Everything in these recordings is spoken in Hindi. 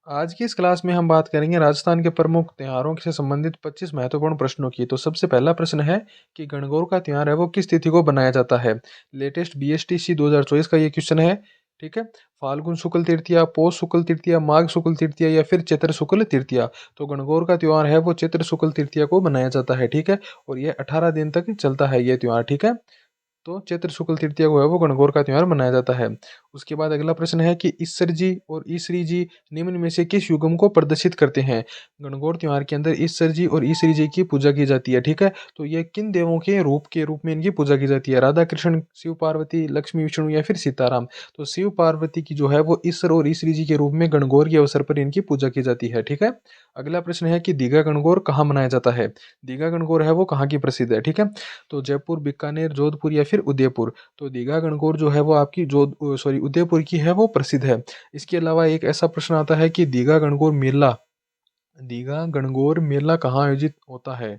आज की इस क्लास में हम बात करेंगे राजस्थान के प्रमुख त्योहारों से संबंधित 25 महत्वपूर्ण प्रश्नों की। तो सबसे पहला प्रश्न है कि गणगौर का त्योहार है वो किस तिथि को बनाया जाता है। लेटेस्ट बीएसटीसी 2024 का ये क्वेश्चन है। ठीक है। फाल्गुन शुक्ल तृतीया, पौष शुक्ल तृतीया, माघ शुक्ल तृतीया या फिर चैत्र शुक्ल तृतीया। तो गणगौर का त्योहार है वो चैत्र शुक्ल तृतीया को मनाया जाता है। ठीक है। और ये 18 दिन तक चलता है ये त्योहार। ठीक है। तो चैत्र शुक्ल तृतीया को है वो गणगौर का त्योहार मनाया जाता है। उसके बाद अगला प्रश्न है कि ईसर जी और ईसरी जी निम्न में से किस युगम को प्रदर्शित करते हैं। गणगौर त्योहार के अंदर ईसर जी और ईसरी जी की पूजा की जाती है। ठीक है। तो ये किन देवों के रूप में इनकी पूजा की जाती है। राधा कृष्ण, शिव पार्वती, लक्ष्मी विष्णु या फिर सीताराम। तो शिव पार्वती की जो है वो ईसर और ईसरी जी के रूप में गणगौर के अवसर पर इनकी पूजा की जाती है। ठीक है। अगला प्रश्न है कि दीघा गणगौर कहाँ मनाया जाता है। दीघा गणगौर है वो कहाँ की प्रसिद्ध है। ठीक है। तो जयपुर, बीकानेर, जोधपुर या फिर उदयपुर। तो दीघा गणगौर जो है वो आपकी उदयपुर की है वो प्रसिद्ध है। इसके अलावा एक ऐसा प्रश्न आता है कि दीघा गणगौर मेला कहाँ आयोजित होता है।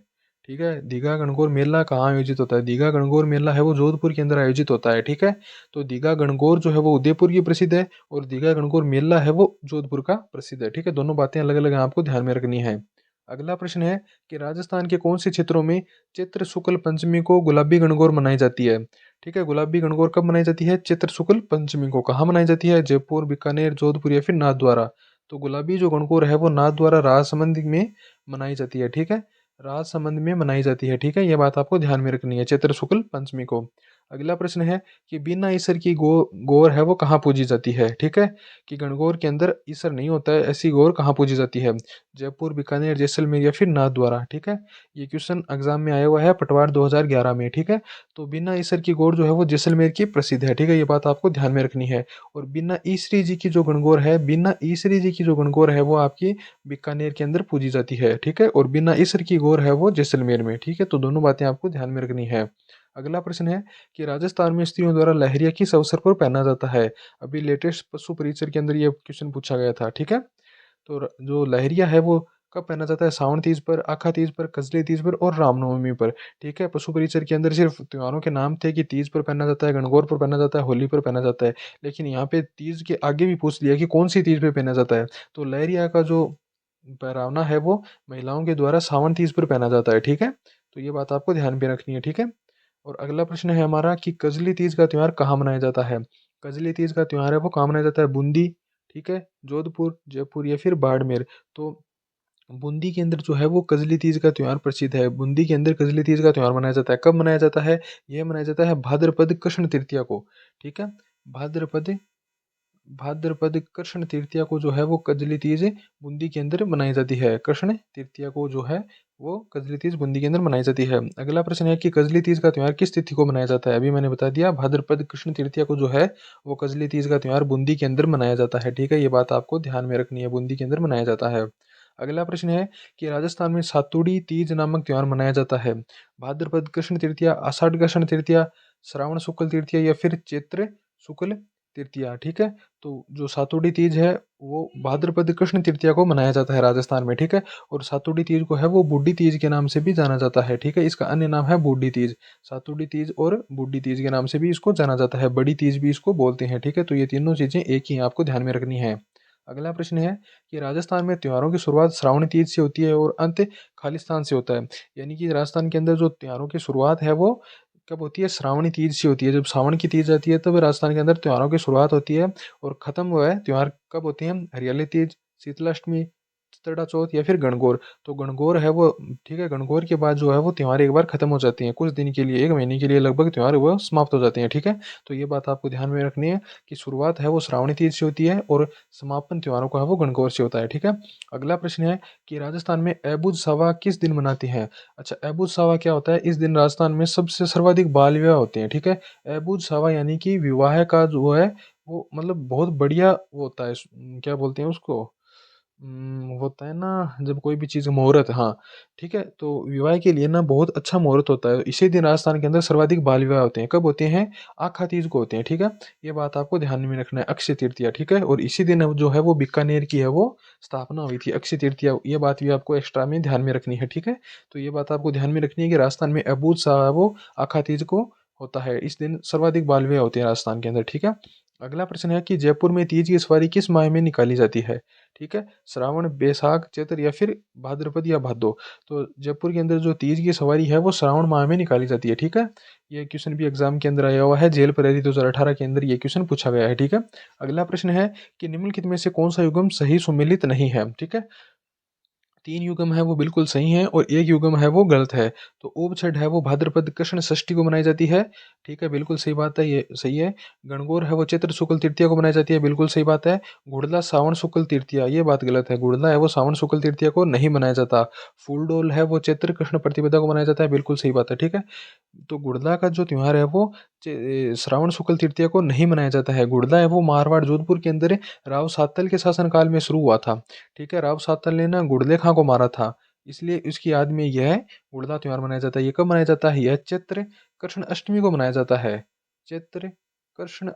ठीक है। दीघा गणगौर मेला कहाँ आयोजित होता है। दीघा गणगौर मेला है वो जोधपुर के अंदर आयोजित होता है। ठीक है। तो दीघा गणगौर जो है वो उदयपुर की प्रसिद्ध है और दीघा गणगौर मेला है वो जोधपुर का प्रसिद्ध है। ठीक है। दोनों बातें अलग अलग आपको ध्यान में रखनी है। अगला प्रश्न है कि राजस्थान के कौन से क्षेत्रों में चैत्र शुक्ल पंचमी को गुलाबी गणगौर मनाई जाती है। ठीक है। गुलाबी गणगौर कब मनाई जाती है। चैत्र शुक्ल पंचमी को। कहाँ मनाई जाती है। जयपुर, बीकानेर, जोधपुर या फिर नाथद्वारा। तो गुलाबी जो गणगौर है वो नाथद्वारा राजसमंद में मनाई जाती है। ठीक है। राजसमंद में मनाई जाती है। ठीक है। ये बात आपको ध्यान में रखनी है चैत्र शुक्ल पंचमी को। अगला प्रश्न है कि बिना ईसर की गौर है वो कहाँ पूजी जाती है। ठीक है। कि गणगौर के अंदर ईसर नहीं होता है ऐसी गौर कहाँ पूजी जाती है। जयपुर, बीकानेर, जैसलमेर या फिर नाथद्वारा। ठीक है। ये क्वेश्चन एग्जाम में आया हुआ है पटवार 2011 में। ठीक है। तो बिना ईसर की गौर जो है वो जैसलमेर की प्रसिद्ध है। ठीक है। ये बात आपको ध्यान में रखनी है। और बिना ईसरी जी की जो गणगौर है वो आपकी बीकानेर के अंदर पूजी जाती है। ठीक है। और बिना ईसर की गौर है वो जैसलमेर में। ठीक है। तो दोनों बातें आपको ध्यान में रखनी है। अगला प्रश्न है कि राजस्थान में स्त्रियों द्वारा लहरिया किस अवसर पर पहना जाता है। अभी लेटेस्ट पशु परिचर के अंदर ये क्वेश्चन पूछा गया था। ठीक है। तो जो लहरिया है वो कब पहना जाता है। सावन तीज पर, आखा तीज पर, कजली तीज पर और रामनवमी पर। ठीक है। पशु परिचर के अंदर सिर्फ त्योहारों के नाम थे कि तीज पर पहना जाता है, गणगौर पर पहना जाता है, होली पर पहना जाता है। लेकिन यहाँ पे तीज के आगे भी पूछ लिया कि कौन सी तीज पे पहना जाता है। तो लहरिया का जो पहरावना है वो महिलाओं के द्वारा सावन तीज पर पहना जाता है। ठीक है। तो ये बात आपको ध्यान में रखनी है। ठीक है। और अगला प्रश्न है हमारा कि कजली तीज का त्योहार कहाँ मनाया जाता है। कजली तीज का त्योहार है वो कहाँ मनाया जाता है। बूंदी, ठीक है, जोधपुर, जयपुर या फिर बाड़मेर। तो बूंदी के अंदर जो है वो कजली तीज का त्योहार प्रसिद्ध है। बूंदी के अंदर कजली तीज का त्योहार मनाया जाता है। कब मनाया जाता है। यह मनाया जाता है भाद्रपद कृष्ण तृतीया को। ठीक है। भाद्रपद भाद्रपद कृष्ण तृतीया को जो है वो कजली तीज बूंदी के अंदर मनाई जाती है। कृष्ण तृतीया को जो है वो कजली तीज बूंदी के अंदर मनाई जाती है। अगला प्रश्न है कि कजली तीज का त्योहार किस तिथि को मनाया जाता है। अभी मैंने बता दिया भाद्रपद कृष्ण तृतीया को जो है वो कजली तीज का त्योहार बूंदी के अंदर मनाया जाता है। ठीक है। ये बात आपको ध्यान में रखनी है, बूंदी के अंदर मनाया जाता है। अगला प्रश्न है कि राजस्थान में सातुड़ी तीज नामक त्योहार मनाया जाता है। भाद्रपद कृष्ण तृतीया, आषाढ़ कृष्ण तृतीया, श्रावण शुक्ल तृतीया या फिर चैत्र शुक्ल तृतीया। ठीक है। तो जो सातुड़ी तीज है वो भाद्रपद कृष्ण तृतीया को मनाया जाता है राजस्थान में। ठीक है। और सातुड़ी तीज को है वो बूढ़ी तीज के नाम से भी जाना जाता है। ठीक है। इसका अन्य नाम है बूढ़ी तीज। सातुड़ी तीज और बूढ़ी तीज के नाम से भी इसको जाना जाता है, बड़ी तीज भी इसको बोलते हैं। ठीक है। तो ये तीनों चीजें एक ही हैं, आपको ध्यान में रखनी है। अगला प्रश्न है कि राजस्थान में त्योहारों की शुरुआत श्रावणी तीज से होती है और अंत खालिस्तान से होता है। यानी कि राजस्थान के अंदर जो त्योहारों की शुरुआत है वो कब होती है। श्रावणी तीज से होती है। जब सावन की तीज आती है तब राजस्थान के अंदर त्योहारों की शुरुआत होती है। और खत्म हुआ है त्योहार कब होती है। हरियाली तीज, शीतलाष्टमी, चित्तड़ा चौथ या फिर गणगौर। तो गणगौर है वो, ठीक है, गणगौर के बाद जो है वो त्योहार एक बार खत्म हो जाती हैं, कुछ दिन के लिए, एक महीने के लिए लगभग त्योहार वो समाप्त हो जाते हैं। ठीक है। तो ये बात आपको ध्यान में रखनी है कि शुरुआत है वो श्रावणी तीज से होती है और समापन त्योहारों का है वो गणगौर से होता है। ठीक है। अगला प्रश्न है कि राजस्थान में ऐबुज सावा किस दिन मनाती है। अच्छा, ऐबुज सावा क्या होता है। इस दिन राजस्थान में सबसे सर्वाधिक बाल विवाह होते हैं। ठीक है। ऐबुज सावा यानी कि विवाह का जो है वो मतलब बहुत बढ़िया वो होता है, क्या बोलते हैं उसको, होता है ना जब कोई भी चीज़ मुहूर्त, हाँ, ठीक है। तो विवाह के लिए ना बहुत अच्छा मुहूर्त होता है। इसी दिन राजस्थान के अंदर सर्वाधिक बाल विवाह होते हैं। कब होते हैं। आखा तीज को होते हैं। ठीक है। ये बात आपको ध्यान में रखना है, अक्षय तृतीया। ठीक है। और इसी दिन जो है वो बीकानेर की है वो स्थापना हुई थी, अक्षय तृतीया। ये बात भी आपको एक्स्ट्रा में ध्यान में रखनी है। ठीक है। तो ये बात आपको ध्यान में रखनी है कि राजस्थान में अबूझ सा वो आखा तीज को होता है। इस दिन सर्वाधिक बाल विवाह होते हैं राजस्थान के अंदर। ठीक है। अगला प्रश्न है कि जयपुर में तीज की सवारी किस माह में निकाली जाती है? ठीक है, श्रावण, बैसाख, चैत्र या फिर भाद्रपद या भादो। तो जयपुर के अंदर जो तीज की सवारी है वो श्रावण माह में निकाली जाती है। ठीक है, ये क्वेश्चन भी एग्जाम के अंदर आया हुआ है, जेल प्रहरी 2018 के अंदर ये क्वेश्चन पूछा गया है। ठीक है, अगला प्रश्न है कि निम्नलिखित में से कौन सा युग्म सही सुमेलित नहीं है? ठीक है, 3 युग्म है वो बिल्कुल सही हैं और 1 युग्म है वो गलत है। तो ऊब छठ है वो भाद्रपद कृष्ण षष्ठी को मनाई जाती है। ठीक है, बिल्कुल सही बात है, ये सही है। गणगौर है वो चैत्र शुक्ल तृतीया को मनाई जाती है, बिल्कुल सही बात है। गुड़ला सावन शुक्ल तृतीया, ये बात गलत है। गुड़ला है वो सावन शुक्ल तृतीया को नहीं मनाया जाता। फूलडोल है वो चैत्र कृष्ण प्रतिपदा को मनाया जाता है, बिल्कुल सही बात है। ठीक है, तो गुड़ला का जो त्योहार है वो श्रावण शुक्ल तृतीया को नहीं मनाया जाता है। गुड़ला है वो मारवाड़ जोधपुर के अंदर राव सातल के शासनकाल में शुरू हुआ था। ठीक है, राव सातल ने ना गुड़ले खां को मारा था, इसलिए उसकी याद में यह गुड़ला त्योहार मनाया जाता है। ये कब मनाया जाता है? यह चैत्र कृष्ण अष्टमी को मनाया जाता है। चैत्र कृष्ण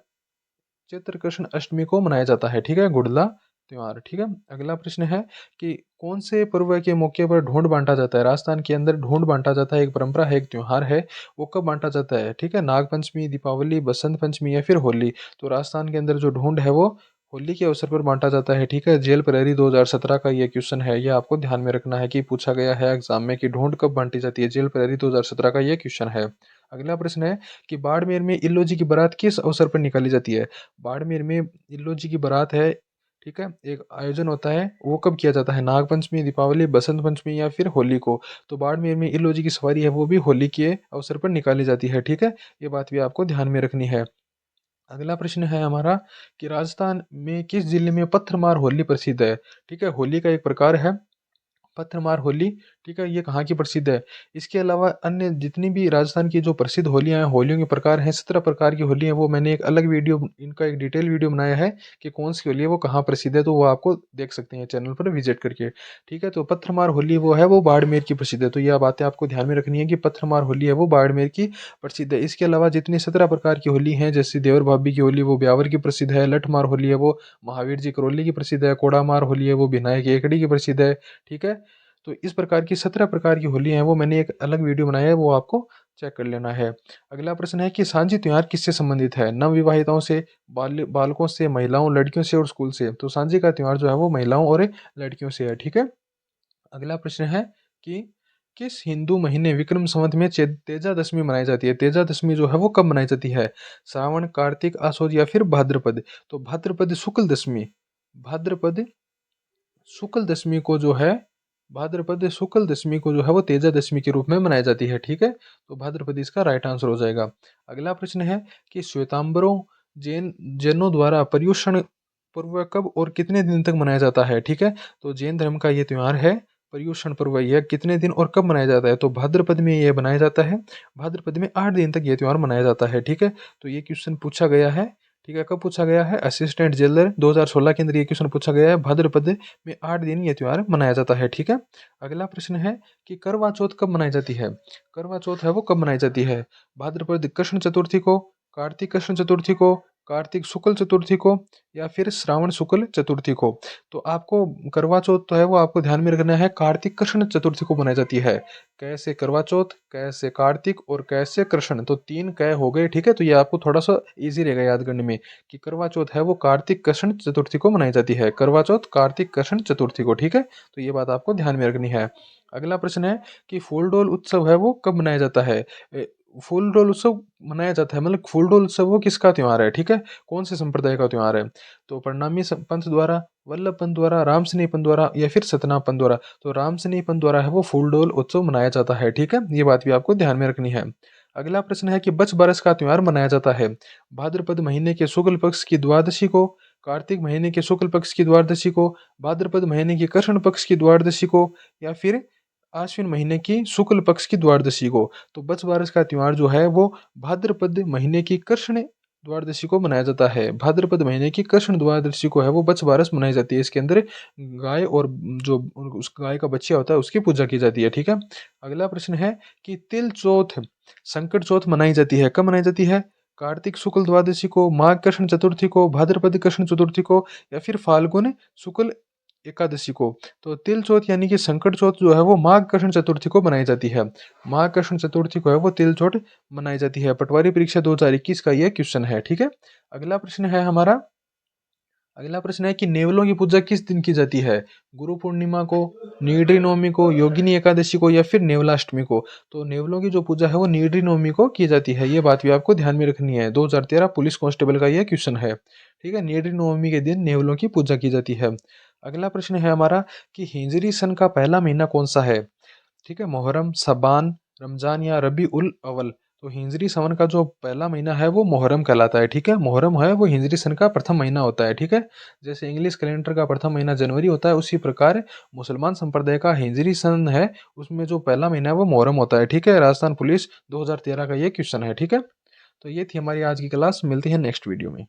चैत्र कृष्ण अष्टमी को मनाया जाता है। ठीक है, गुड़ला त्योहार। ठीक है, अगला प्रश्न है कि कौन से पर्व के मौके पर ढूंढ बांटा जाता है? राजस्थान के अंदर ढूंढ बांटा जाता है, एक परंपरा है, एक त्योहार है, वो कब बांटा जाता है? ठीक है, नाग पंचमी, दीपावली, बसंत पंचमी या फिर होली। तो राजस्थान के अंदर जो ढूंढ है वो होली के अवसर पर बांटा जाता है। ठीक है, जेल प्रहरी 2017 का ये क्वेश्चन है, ये आपको ध्यान में रखना है कि पूछा गया है एग्जाम में कि ढूंढ कब बांटी जाती है। जेल प्रहरी 2017 का ये क्वेश्चन है। अगला प्रश्न है कि बाड़मेर में इल्लो जी की बारात किस अवसर पर निकाली जाती है? बाड़मेर में इल्लो जी की बारात है। ठीक है, एक आयोजन होता है, वो कब किया जाता है? नाग पंचमी, दीपावली, बसंत पंचमी या फिर होली को। तो बाड़मेर में इल्लो जी की सवारी है वो भी होली के अवसर पर निकाली जाती है। ठीक है, ये बात भी आपको ध्यान में रखनी है। अगला प्रश्न है हमारा कि राजस्थान में किस जिले में पत्थरमार होली प्रसिद्ध है? ठीक है, होली का एक प्रकार है पत्थरमार होली। ठीक है, ये कहाँ की प्रसिद्ध है? इसके अलावा अन्य जितनी भी राजस्थान की जो प्रसिद्ध होलियाँ हैं, होलियों के प्रकार हैं, 17 प्रकार की होली हैं, वो मैंने एक अलग वीडियो, इनका एक डिटेल वीडियो बनाया है कि कौन सी होली है वो कहाँ प्रसिद्ध है, तो वो आपको देख सकते हैं चैनल पर विजिट करके। ठीक है, तो पत्थरमार होली वो है वो बाड़मेर की प्रसिद्ध है। तो यह बातें आपको ध्यान में रखनी है कि पत्थरमार होली है वो बाड़मेर की प्रसिद्ध है। इसके अलावा जितनी 17 प्रकार की होली हैं, जैसे देवर भाभी की होली वो ब्यावर की प्रसिद्ध है, लठमार होली है वो महावीर जी करौली की प्रसिद्ध है, कोड़ामार होली है वो विनायक एकड़ी की प्रसिद्ध है। ठीक है, तो इस प्रकार की 17 प्रकार की होली हैं वो मैंने एक अलग वीडियो बनाया है, वो आपको चेक कर लेना है। अगला प्रश्न है कि सांझी त्योहार किससे संबंधित है? नवविवाहिताओं से, बालकों से, महिलाओं, लड़कियों से और स्कूल से। तो सांझी का त्योहार जो है वो महिलाओं और लड़कियों से है। ठीक है, अगला प्रश्न है कि किस हिंदू महीने विक्रम संवत में तेजा दशमी मनाई जाती है? तेजा दशमी जो है वो कब मनाई जाती है? श्रावण, कार्तिक, आसोज या फिर भाद्रपद। तो भाद्रपद शुक्ल दशमी, भाद्रपद शुक्ल दशमी को जो है, भाद्रपद शुक्ल दशमी को जो है वो तेजा दशमी के रूप में मनाई जाती है। ठीक है, तो भाद्रपद इसका राइट आंसर हो जाएगा। अगला प्रश्न है कि श्वेतांबरों जैनों द्वारा पर्युषण पर्व कब और कितने दिन तक मनाया जाता है? ठीक है, तो जैन धर्म का ये त्योहार है पर्युषण पर्व, यह कितने दिन और कब मनाया जाता है? तो भाद्रपद में यह मनाया जाता है, भाद्रपद में 8 दिन तक यह त्योहार मनाया जाता है। ठीक है, तो ये क्वेश्चन पूछा गया है। ठीक है, कब पूछा गया है? असिस्टेंट जेलर 2016 के अंदर ये क्वेश्चन पूछा गया है। भाद्रपद में 8 दिन ये त्योहार मनाया जाता है। ठीक है, अगला प्रश्न है कि करवा चौथ कब मनाई जाती है? करवा चौथ है वो कब मनाई जाती है? भाद्रपद कृष्ण चतुर्थी को, कार्तिक कृष्ण चतुर्थी को, कार्तिक शुक्ल चतुर्थी को या फिर श्रावण शुक्ल चतुर्थी को। तो आपको करवा चौथ तो है वो आपको ध्यान में रखना है, कार्तिक कृष्ण चतुर्थी को मनाई जाती है। कैसे करवा चौथ, कैसे कार्तिक और कैसे कृष्ण, तो 3 कै हो गए। ठीक है, तो ये आपको थोड़ा सा इजी रहेगा याद करने में कि करवा चौथ है वो कार्तिक कृष्ण चतुर्थी को मनाई जाती है। करवा चौथ कार्तिक कृष्ण चतुर्थी को। ठीक है, तो ये बात आपको ध्यान में रखनी है। अगला प्रश्न है कि फूलडोल उत्सव है वो कब मनाया जाता है? फूलडोल उत्सव मनाया जाता है, मतलब फूलडोल उत्सव वो किसका त्योहार है? ठीक है, कौन से संप्रदाय का त्योहार है? तो प्रणामी पंथ द्वारा, वल्लभ पंथ द्वारा, राम स्नेही पंथ द्वारा या फिर सतनाम पंथ द्वारा। तो राम स्नेही पंथ द्वारा है वो फूलडोल उत्सव मनाया जाता है। ठीक है, ये बात भी आपको ध्यान में रखनी है। अगला प्रश्न है कि बच बरस का त्योहार मनाया जाता है भाद्रपद महीने के शुक्ल पक्ष की द्वादशी को, कार्तिक महीने के शुक्ल पक्ष की द्वादशी को, भाद्रपद महीने की कृष्ण पक्ष की द्वादशी को या फिर आश्विन महीने की शुक्ल पक्ष की द्वादशी को। तो बच बारस का त्योहार जो है वो भाद्रपद महीने की कृष्ण द्वादशी को मनाया जाता है। भाद्रपद महीने की कृष्ण द्वादशी को है वो बच बारस मनाई जाती है। इसके अंदर गाय और जो उस गाय का बच्चा होता है उसकी पूजा की जाती है। ठीक है, अगला प्रश्न है कि तिल चौथ, संकट चौथ मनाई जाती है, कब मनाई जाती है? कार्तिक शुक्ल द्वादशी को, माघ कृष्ण चतुर्थी को, भाद्रपद कृष्ण चतुर्थी को या फिर फाल्गुन शुक्ल एकादशी को। तो तिल चौथ यानी कि संकट चौथ जो है वो माघ कृष्ण चतुर्थी को मनाई जाती है। माघ कृष्ण चतुर्थी को है वो तिल चौथ मनाई जाती है। पटवारी परीक्षा 2021 का ये क्वेश्चन है, ठीक है। अगला प्रश्न है हमारा, अगला प्रश्न है कि नेवलों की पूजा किस दिन की जाती है? गुरु पूर्णिमा को, नीड़ी नवमी को, योगिनी एकादशी को, या फिर नेवलाष्टमी को। तो नेवलों की जो पूजा है वो नीड़ी नवमी को की जाती है, ये बात भी आपको ध्यान में रखनी है। 2013 पुलिस कांस्टेबल का यह क्वेश्चन है, ठीक है। नीड़ी नवमी के दिन नेवलों की पूजा की जाती है। अगला प्रश्न है हमारा कि हिजरी सन का पहला महीना कौन सा है? ठीक है, मुहर्रम, शबान, रमजान या रबी उल अव्वल। तो हिजरी सावन का जो पहला महीना है वो मुहर्रम कहलाता है, ठीक है। मुहर्रम है वो हिजरी सन का प्रथम महीना होता है, ठीक है। जैसे इंग्लिश कैलेंडर का प्रथम महीना जनवरी होता है, उसी प्रकार मुसलमान संप्रदाय का हिजरी सन है, उसमें जो पहला महीना है वो मुहर्रम होता है, ठीक है। राजस्थान पुलिस 2013 का ये क्वेश्चन है, ठीक है। तो ये थी हमारी आज की क्लास, मिलती है नेक्स्ट वीडियो में।